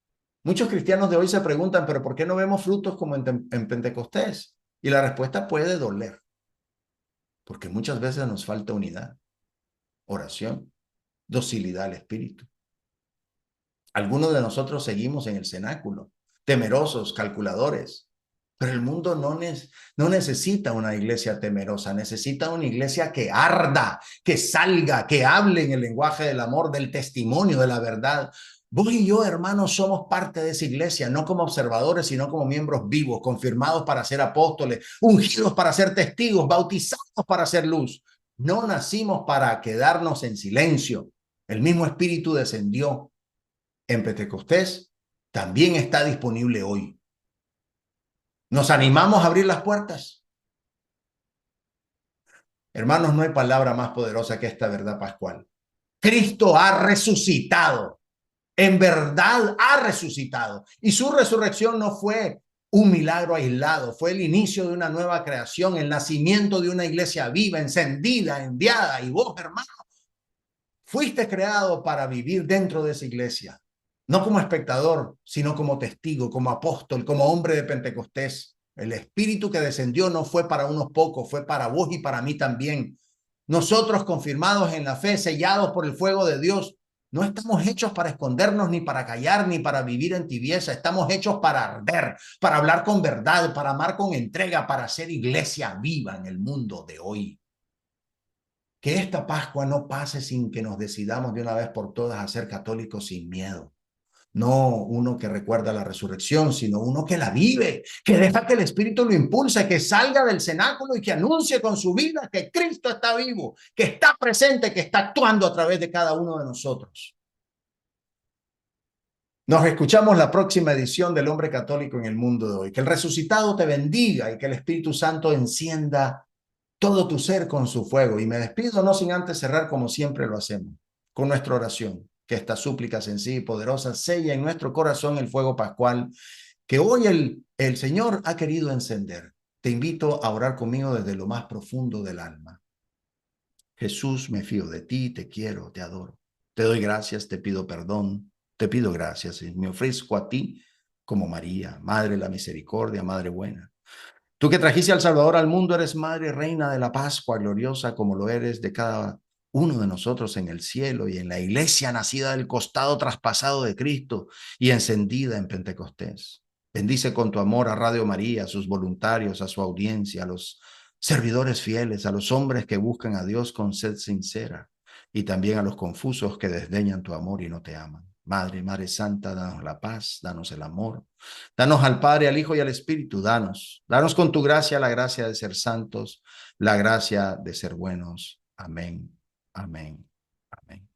Muchos cristianos de hoy se preguntan, ¿pero por qué no vemos frutos como en Pentecostés? Y la respuesta puede doler, porque muchas veces nos falta unidad, oración, docilidad al Espíritu. Algunos de nosotros seguimos en el cenáculo, temerosos, calculadores, pero el mundo no necesita una iglesia temerosa, necesita una iglesia que arda, que salga, que hable en el lenguaje del amor, del testimonio, de la verdad. Vos y yo, hermanos, somos parte de esa iglesia, no como observadores, sino como miembros vivos, confirmados para ser apóstoles, ungidos para ser testigos, bautizados para ser luz. No nacimos para quedarnos en silencio. El mismo Espíritu descendió en Pentecostés, también está disponible hoy. ¿Nos animamos a abrir las puertas? Hermanos, no hay palabra más poderosa que esta verdad pascual. Cristo ha resucitado. En verdad ha resucitado. Y su resurrección no fue un milagro aislado, fue el inicio de una nueva creación, el nacimiento de una iglesia viva, encendida, enviada. Y vos, hermano, fuiste creado para vivir dentro de esa iglesia. No como espectador, sino como testigo, como apóstol, como hombre de Pentecostés. El espíritu que descendió no fue para unos pocos, fue para vos y para mí también. Nosotros, confirmados en la fe, sellados por el fuego de Dios, no estamos hechos para escondernos, ni para callar, ni para vivir en tibieza. Estamos hechos para arder, para hablar con verdad, para amar con entrega, para ser iglesia viva en el mundo de hoy. Que esta Pascua no pase sin que nos decidamos de una vez por todas a ser católicos sin miedo. No uno que recuerda la resurrección, sino uno que la vive, que deja que el Espíritu lo impulse, que salga del cenáculo y que anuncie con su vida que Cristo está vivo, que está presente, que está actuando a través de cada uno de nosotros. Nos escuchamos la próxima edición del Hombre Católico en el Mundo de Hoy. Que el resucitado te bendiga y que el Espíritu Santo encienda todo tu ser con su fuego. Y me despido no sin antes cerrar como siempre lo hacemos, con nuestra oración. Que esta súplica sencilla y poderosa sella en nuestro corazón el fuego pascual que hoy el Señor ha querido encender. Te invito a orar conmigo desde lo más profundo del alma. Jesús, me fío de ti, te quiero, te adoro. Te doy gracias, te pido perdón, te pido gracias y me ofrezco a ti como María, Madre de la Misericordia, Madre buena. Tú que trajiste al Salvador al mundo, eres Madre Reina de la Pascua, gloriosa como lo eres de cada uno de nosotros en el cielo y en la iglesia nacida del costado traspasado de Cristo y encendida en Pentecostés. Bendice con tu amor a Radio María, a sus voluntarios, a su audiencia, a los servidores fieles, a los hombres que buscan a Dios con sed sincera y también a los confusos que desdeñan tu amor y no te aman. Madre, Madre Santa, danos la paz, danos el amor, danos al Padre, al Hijo y al Espíritu, danos con tu gracia la gracia de ser santos, la gracia de ser buenos. Amén. Amén. Amén.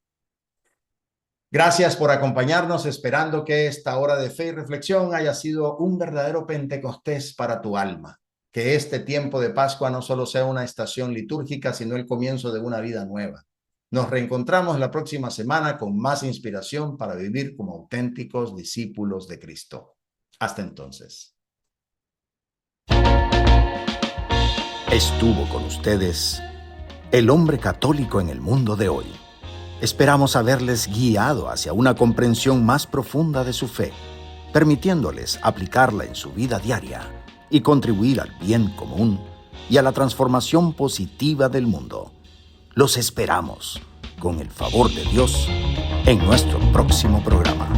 Gracias por acompañarnos, esperando que esta hora de fe y reflexión haya sido un verdadero Pentecostés para tu alma. Que este tiempo de Pascua no solo sea una estación litúrgica, sino el comienzo de una vida nueva. Nos reencontramos la próxima semana con más inspiración para vivir como auténticos discípulos de Cristo. Hasta entonces. Estuvo con ustedes el hombre católico en el mundo de hoy. Esperamos haberles guiado hacia una comprensión más profunda de su fe, permitiéndoles aplicarla en su vida diaria y contribuir al bien común y a la transformación positiva del mundo. Los esperamos, con el favor de Dios, en nuestro próximo programa.